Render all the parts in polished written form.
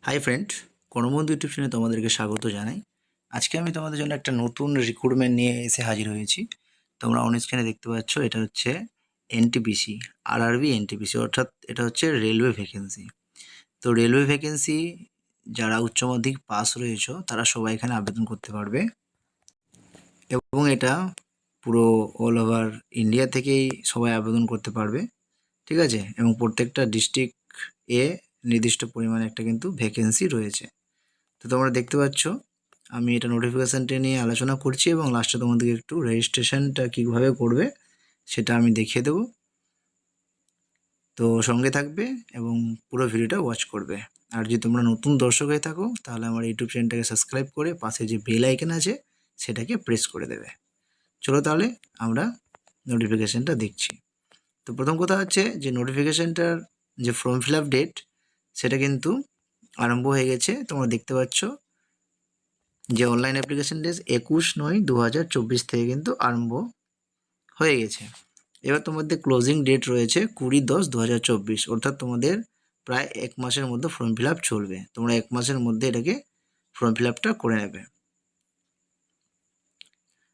Hi friend, কর্মবন্ধু YouTube চ্যানেলে তোমাদেরকে স্বাগত জানাই। আজকে আমি তোমাদের জন্য একটা নতুন রিক্রুটমেন্ট নিয়ে এসে হাজির হয়েছি। তোমরা অন স্ক্রিনে দেখতে পাচ্ছ, এটা হচ্ছে এনটিপিসি, আরআরবি এনটিপিসি, অর্থাৎ এটা হচ্ছে রেলওয়ে ভ্যাকেন্সি। তো রেলওয়ে ভ্যাকেন্সি যারা উচ্চ মাধ্যমিক পাস রয়েছে তারা সবাই এখানে আবেদন করতে পারবে, এবং এটা পুরো অল ওভার ইন্ডিয়া থেকেই সবাই আবেদন করতে পারবে, ঠিক আছে। এবং প্রত্যেকটা ডিস্ট্রিক্ট এ নির্দিষ্ট পরিমাণে একটা কিন্তু ভ্যাকেন্সি রয়েছে। তো তোমরা দেখতে পাচ্ছ আমি এটা নোটিফিকেশানটা নিয়ে আলোচনা করছি, এবং লাস্টে তোমাদেরকে একটু রেজিস্ট্রেশনটা কীভাবে করবে সেটা আমি দেখিয়ে দেবো। তো সঙ্গে থাকবে এবং পুরো ভিডিওটা ওয়াচ করবে। আর যদি তোমরা নতুন দর্শক হয়ে থাকো তাহলে আমার ইউটিউব চ্যানেলটাকে সাবস্ক্রাইব করে পাশে যে বেল আইকন আছে সেটাকে প্রেস করে দেবে। চলো তাহলে আমরা নোটিফিকেশানটা দেখছি। তো প্রথম কথা হচ্ছে যে নোটিফিকেশানটার যে ফর্ম ফিল আপ ডেট সেটা কিন্তু আরম্ভ হয়ে গেছে। তোমরা দেখতে পাচ্ছ যে অনলাইন অ্যাপ্লিকেশন ডেট 21/9/2024 থেকে কিন্তু আরম্ভ হয়ে গেছে। এবার তোমাদের ক্লোজিং ডেট রয়েছে 20/10/2024, অর্থাৎ তোমাদের প্রায় 1 মাসের মধ্যে ফর্ম ফিল আপ চলবে। তোমরা 1 মাসের মধ্যে এটাকে ফর্ম ফিল আপটা করে নেবে।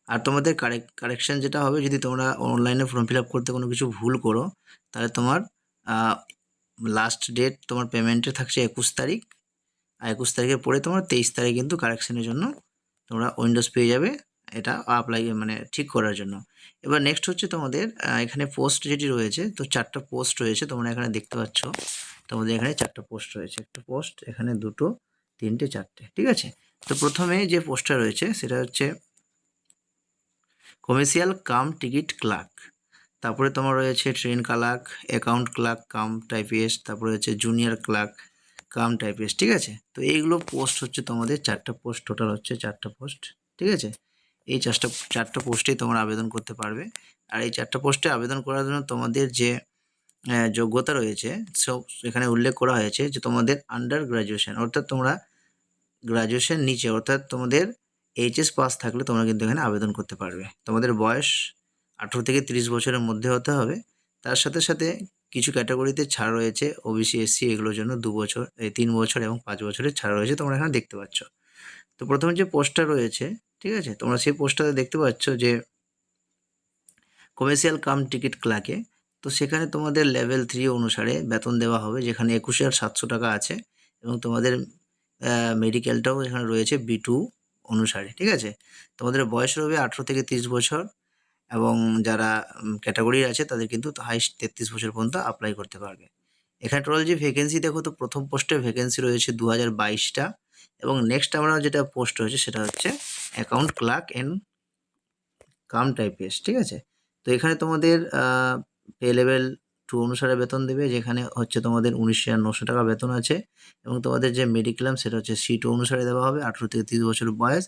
আর তোমাদের কারেকশান যেটা হবে, যদি তোমরা অনলাইনে ফর্ম ফিল আপ করতে কোনো কিছু ভুল করো তাহলে তোমার লাস্ট ডেট তোমার পেমেন্টের থাকছে 21 তারিখ, আর 21 তারিখের পরে তোমার 23 তারিখ কিন্তু কারেকশানের জন্য তোমরা উইন্ডোজ পেয়ে যাবে, এটা অ্যাপ্লাই মানে ঠিক করার জন্য। এবার নেক্সট হচ্ছে তোমাদের এখানে পোস্ট যেটি রয়েছে, তো 4টা পোস্ট রয়েছে, তোমরা এখানে দেখতে পাচ্ছ। তোমাদের এখানে 4টা পোস্ট রয়েছে, একটা পোস্ট, এখানে 2টো, 3টে, 4টে, ঠিক আছে। তো প্রথমে যে পোস্টটা রয়েছে সেটা হচ্ছে কমার্শিয়াল কাম টিকিট ক্লার্ক। তারপরে তোমার রয়েছে train clerk, account clerk cum typist, তারপরে হচ্ছে জুনিয়র ক্লার্ক কাম টাইপিস্ট, ঠিক আছে। তো এইগুলো পোস্ট হচ্ছে তোমাদের 4টা পোস্ট, টোটাল হচ্ছে 4টা পোস্ট, ঠিক আছে। এই চারটা পোস্টেই তোমরা আবেদন করতে পারবে। আর এই 4টা পোস্টে আবেদন করার জন্য তোমাদের যে যোগ্যতা রয়েছে সব এখানে উল্লেখ করা হয়েছে, যে তোমাদের আন্ডার গ্র্যাজুয়েশন, অর্থাৎ তোমরা গ্র্যাজুয়েশন নিচে, অর্থাৎ তোমাদের এইচএস পাস থাকলে তোমরা কিন্তু এখানে আবেদন করতে পারবে। তোমাদের বয়স 18 থেকে 30 বছরের মধ্যে হতে হবে। তার সাথে সাথে কিছু ক্যাটাগরিতে ছাড় রয়েছে, ওবিসি, এসসি, এগুলোর জন্য 2 বছর, 3 বছর এবং 5 বছরের ছাড় রয়েছে, তোমরা এখানে দেখতে পাচ্ছ। তো প্রথমে যে পোস্টটা রয়েছে, ঠিক আছে, তোমরা সেই পোস্টটাতে দেখতে পাচ্ছ যে কমার্শিয়াল কাম টিকিট ক্লার্কে। তো সেখানে তোমাদের লেভেল 3 অনুসারে বেতন দেওয়া হবে, যেখানে 21,700 টাকা আছে, এবং তোমাদের মেডিকেলটাও এখানে রয়েছে B2 অনুসারে, ঠিক আছে। তোমাদের বয়স হবে 18 থেকে 30 বছর, এবং যারা ক্যাটাগরি আছে তাদের কিন্তু হাইস্ট 33 বছর পর্যন্ত অ্যাপ্লাই করতে পারবে। এখানে টোটাল যে ভ্যাকেন্সি দেখো, তো প্রথম পোস্টে ভ্যাকেন্সি রয়েছে 2022টা, এবং নেক্সট আমরা যেটা পোস্ট রয়েছে সেটা হচ্ছে account clerk and cum typist, ঠিক আছে। তো এখানে তোমাদের পে লেভেল 2 অনুসারে বেতন দেবে, যেখানে হচ্ছে তোমাদের 19,900 টাকা বেতন আছে, এবং তোমাদের যে মেডিক্লেম সেটা হচ্ছে C2 অনুসারে দেওয়া হবে, 18 থেকে 30 বছর বয়স,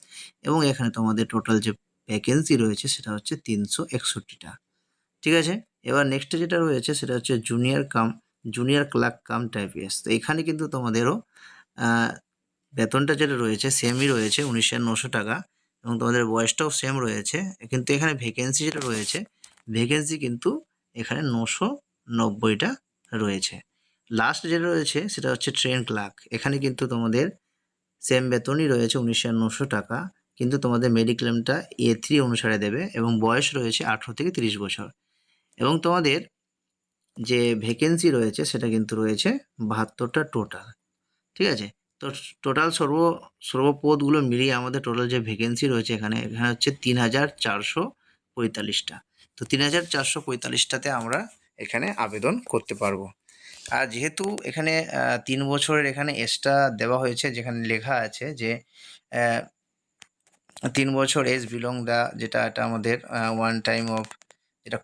এবং এখানে তোমাদের টোটাল যে ভ্যাকেন্সি রয়েছে সেটা হচ্ছে 361টা, ঠিক আছে। এবার নেক্সটে যেটা রয়েছে সেটা হচ্ছে জুনিয়র ক্লার্ক কাম টাইপিস্ট। তো এখানে কিন্তু তোমাদেরও বেতনটা যেটা রয়েছে সেমই রয়েছে, 19,900 টাকা, এবং তোমাদের বয়সটাও সেম রয়েছে। কিন্তু এখানে ভ্যাকেন্সি যেটা রয়েছে, ভ্যাকেন্সি কিন্তু এখানে 990টা রয়েছে। লাস্ট যেটা রয়েছে সেটা হচ্ছে ট্রেন ক্লার্ক। এখানে কিন্তু তোমাদের সেম বেতনই রয়েছে, 19,900 টাকা, কিন্তু তোমাদের মেডিক্লেমটা A3 অনুসারে দেবে, এবং বয়স রয়েছে 18 থেকে 30 বছর, এবং তোমাদের যে ভ্যাকেন্সি রয়েছে সেটা কিন্তু রয়েছে 72টা টোটাল, ঠিক আছে। তো টোটাল সর্বপদগুলো মিলিয়ে আমাদের টোটাল যে ভ্যাকেন্সি রয়েছে এখানে হচ্ছে 3,445টা। তো 3,445টাতে আমরা এখানে আবেদন করতে পারবো। আর যেহেতু এখানে 3 বছরের এখানে এক্সট্রা দেওয়া হয়েছে, যেখানে লেখা আছে যে 3 বছর এজ বিলং দ্য, যেটা এটা আমাদের ওয়ান টাইম অফ, যেটা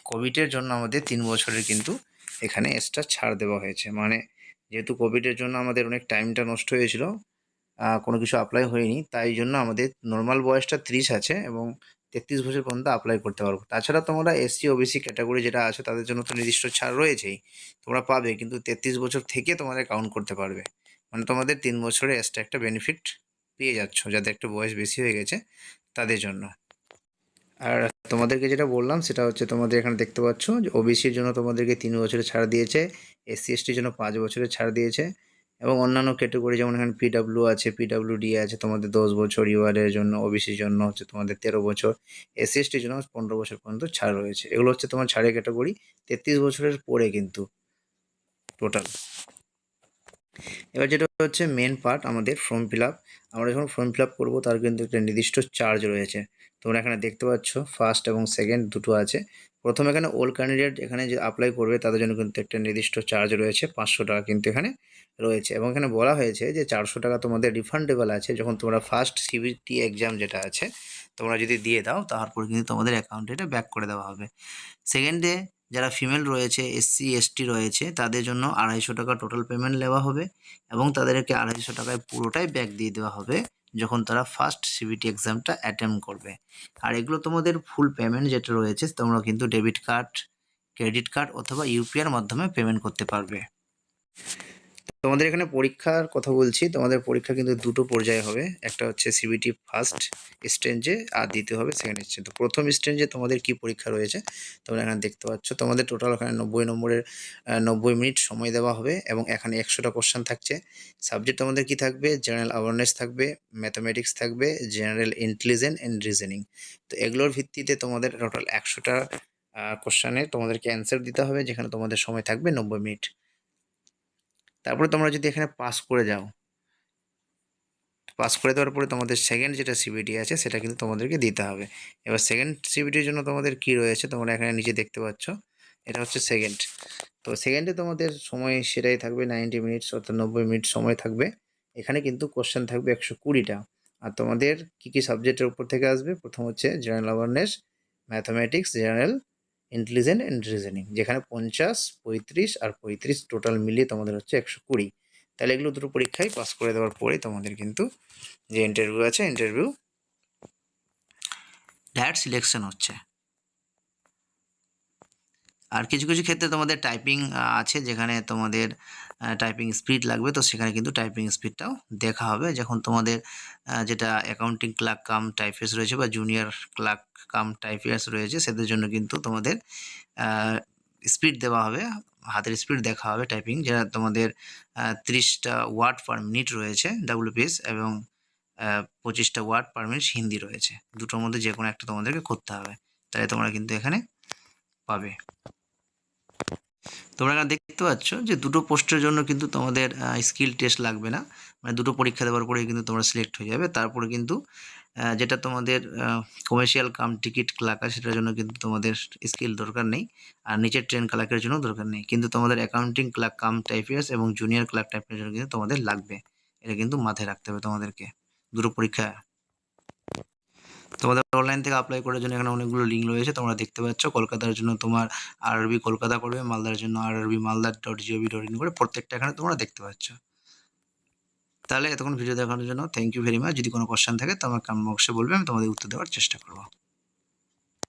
কোভিডের জন্য আমাদের 3 বছরের কিন্তু এখানে এক্সট্রা ছাড় দেওয়া হয়েছে। মানে যেহেতু কোভিডের জন্য আমাদের অনেক টাইমটা নষ্ট হয়েছিল, কোনো কিছু অ্যাপ্লাই হয়নি, তাই জন্য আমাদের নর্মাল বয়সটা 30 আছে, এবং 33 বছর পর্যন্ত অ্যাপ্লাই করতে পারবো। তাছাড়া তোমরা এসসি ওবিসি ক্যাটাগরি যেটা আছে তাদের জন্য তো নির্দিষ্ট ছাড় রয়েছেই, তোমরা পাবে, কিন্তু 33 বছর থেকে তোমাদের কাউন্ট করতে পারবে। মানে তোমাদের 3 বছরের এক্সট্রা একটা বেনিফিট পেয়ে যাচ্ছ, যাদের একটু বয়স বেশি হয়ে গেছে তাদের জন্য। আর তোমাদেরকে যেটা বললাম সেটা হচ্ছে, তোমাদের এখানে দেখতে পাচ্ছ যে ওবিসির জন্য তোমাদেরকে 3 বছরের ছাড় দিয়েছে, এসসি এসটির জন্য 5 বছরের ছাড় দিয়েছে, এবং অন্যান্য ক্যাটাগরি যেমন এখানে পিডাব্লিউ আছে, পিডাব্লিউডি আছে তোমাদের 10 বছর, ইউআরের জন্য, ওবিসির জন্য হচ্ছে তোমাদের 13 বছর, এসসি এসটির জন্য 15 বছর পর্যন্ত ছাড় রয়েছে। এগুলো হচ্ছে তোমার ছাড়ের ক্যাটাগরি 33 বছরের পরে কিন্তু টোটাল। এবার যেটা হচ্ছে মেন পার্ট আমাদের ফর্ম ফিল আপ। আমরা যখন ফর্ম ফিল আপ করবো তার কিন্তু একটা নির্দিষ্ট চার্জ রয়েছে। তোমরা এখানে দেখতে পাচ্ছ ফার্স্ট এবং সেকেন্ড দুটো আছে। প্রথম এখানে ওল্ড ক্যান্ডিডেট এখানে যে অ্যাপ্লাই করবে তাদের জন্য কিন্তু একটা নির্দিষ্ট চার্জ রয়েছে, 500 টাকা কিন্তু এখানে রয়েছে। এবং এখানে বলা হয়েছে যে 400 টাকা তোমাদের রিফান্ডেবল আছে যখন তোমরা ফার্স্ট সিবিটি এক্সাম যেটা আছে তোমরা যদি দিয়ে দাও, তারপর কিন্তু তোমাদের অ্যাকাউন্টে এটা ব্যাক করে দেওয়া হবে। সেকেন্ডে যারা ফিমেল রয়েছে, এসসি এসটি রয়েছে, তাদের জন্য 250 টাকা টোটাল পেমেন্ট নেওয়া হবে এবং তাদেরকে 250 টাকায় পুরোটাই ব্যাক দিয়ে দেওয়া হবে যখন তারা ফার্স্ট সিবিটি এক্সামটা অ্যাটেম্প করবে। আর এগুলো তোমাদের ফুল পেমেন্ট যেটা রয়েছে তোমরা কিন্তু ডেবিট কার্ড, ক্রেডিট কার্ড অথবা ইউপিআইয়ের মাধ্যমে পেমেন্ট করতে পারবে। তোমাদের এখানে পরীক্ষার কথা বলছি, তোমাদের পরীক্ষা কিন্তু দুটো পর্যায়ে হবে। একটা হচ্ছে সিবিটি ফার্স্ট স্টেঞ্জে আর দ্বিতীয় হবে সেকেন্ড স্টেঞ্জে। তো প্রথম স্টেঞ্জে তোমাদের কি পরীক্ষা রয়েছে তোমরা এখানে দেখতে পাচ্ছ। তোমাদের টোটাল এখানে 90 নম্বরের 90 মিনিট সময় দেওয়া হবে এবং এখানে 100টা কোশ্চেন থাকছে। সাবজেক্ট তোমাদের কি থাকবে? জেনারেল অ্যাওয়ারনেস থাকবে, ম্যাথামেটিক্স থাকবে, জেনারেল ইন্টেলিজেন্স অ্যান্ড রিজনিং। তো এগুলোর ভিত্তিতে তোমাদের টোটাল 100টা কোশ্চেনে তোমাদেরকে অ্যান্সার দিতে হবে, যেখানে তোমাদের সময় থাকবে 90 মিনিট। তারপরে তোমরা যদি এখানে পাস করে যাও, পাস করে দেওয়ার পরে তোমাদের সেকেন্ড যেটা সিবিটি আছে সেটা কিন্তু তোমাদেরকে দিতে হবে। এবার সেকেন্ড সিবিটির জন্য তোমাদের কি রয়েছে তোমরা এখানে নিচে দেখতে পাচ্ছ, এটা হচ্ছে সেকেন্ড। তো সেকেন্ডে তোমাদের সময় সেটাই থাকবে 90 মিনিটস, অর্থাৎ 90 মিনিট সময় থাকবে। এখানে কিন্তু কোশ্চেন থাকবে 120টা। আর তোমাদের কি কি সাবজেক্টের উপর থেকে আসবে? প্রথম হচ্ছে general awareness, mathematics, general intelligence and reasoning, যেখানে 50, 35 আর 35 টোটাল মিলিয়ে তোমাদের হচ্ছে 120। তাহলে এগুলো দুটো পরীক্ষায় পাস করে দেওয়ার পরে তোমাদের কিন্তু যে ইন্টারভিউ আছে, ইন্টারভিউ ডাইরেক্ট সিলেকশন হচ্ছে। আর কিছু কিছু ক্ষেত্রে তোমাদের টাইপিং আছে, যেখানে তোমাদের টাইপিং স্পিড লাগবে, তো সেখানে কিন্তু টাইপিং স্পিডটাও দেখা হবে। যখন তোমাদের যেটা অ্যাকাউন্টিং ক্লার্ক কাম টাইপিস্ট রয়েছে বা জুনিয়র ক্লার্ক কাম টাইপিস্ট রয়েছে, সেদের জন্য কিন্তু তোমাদের স্পিড দেওয়া হবে, হাতের স্পিড দেখা হবে টাইপিং, যেটা তোমাদের 30টা ওয়ার্ড পার মিনিট রয়েছে ডাব্লিউপিএস এবং 25টা ওয়ার্ড পার মিনিট হিন্দি রয়েছে। দুটোর মধ্যে যে কোনো একটা তোমাদেরকে করতে হবে, তাহলে তোমরা কিন্তু এখানে পাবে। তোমরা এখানে দেখতে পাচ্ছ যে দুটো পোস্টের জন্য কিন্তু তোমাদের স্কিল টেস্ট লাগবে না, মানে দুটো পরীক্ষা দেওয়ার পরে কিন্তু তোমরা সিলেক্ট হয়ে যাবে। তারপরে কিন্তু যেটা তোমাদের কমার্শিয়াল কাম টিকিট ক্লার্ক আছে সেটার জন্য কিন্তু তোমাদের স্কিল দরকার নেই, আর নিচের ট্রেন ক্লার্কের জন্য দরকার নেই, কিন্তু তোমাদের অ্যাকাউন্টিং ক্লার্ক কাম টাইপিয়ার্স এবং জুনিয়র ক্লার্ক টাইপের জন্য কিন্তু তোমাদের লাগবে। এটা কিন্তু মাথায় রাখতে হবে তোমাদেরকে দুটো পরীক্ষা। তোমাদের অনলাইন থেকে অ্যাপ্লাই করার জন্য এখানে অনেকগুলো লিঙ্ক রয়েছে, তোমরা দেখতে পাচ্ছ। কলকাতার জন্য তোমার আরআরবি কলকাতা করবে, মালদার জন্য আরআরবি মালদা.gov.in করে প্রত্যেকটা এখানে তোমরা দেখতে পাচ্ছ। তাহলে এতক্ষণ ভিডিও দেখানোর জন্য থ্যাংক ইউ ভেরি মাচ। যদি কোনো কোশ্চেন থাকে তো আমার কমেন্ট বক্সে বলবে, আমি তোমাদের উত্তর দেওয়ার চেষ্টা করবো।